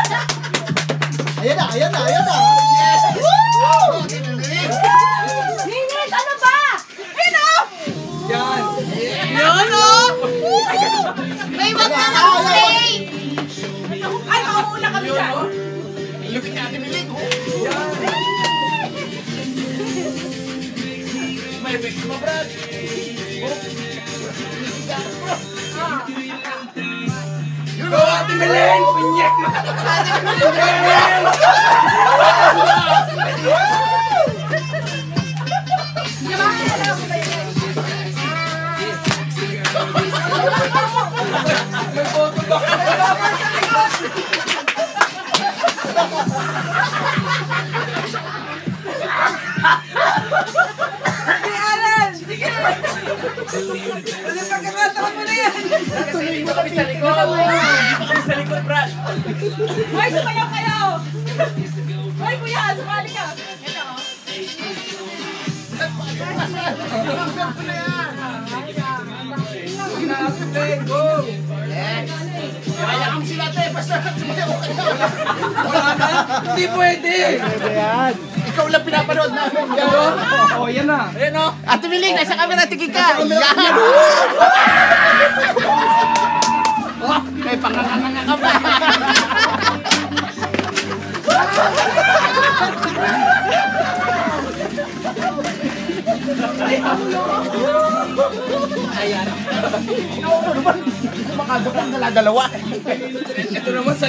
Ayan na, ayan na, ayan na. Yes! Woo! Linis, ano ba? Ayun o! Yan! Yan o! May wag na mag-play! Ay, mauuna kami dyan. Lupit ni Ate Miling! Yan. May effects mo, Brad! Go, Ate Miling! Punyek mo! May photo ba? Ano pagkakataon mo na yan? Kasi dito kami sa likod. Dito kami sa likod, Brad. Ay, sumayaw kayo! Ay, kuya, sumali ka! Ito o. Go! Kaya kami sila, te. Basta sumayaw ka na. Wala na. Hindi pwede. Pwede yan. Ikaw lang pinapanood namin. Yan, Oh, yan na. Ayan, o. Ate Miling, nasa camera, tigil ka. Yan. Oh, may panganganga ka pa. Ayan. Makagapang dala-dalawa. Ito naman sa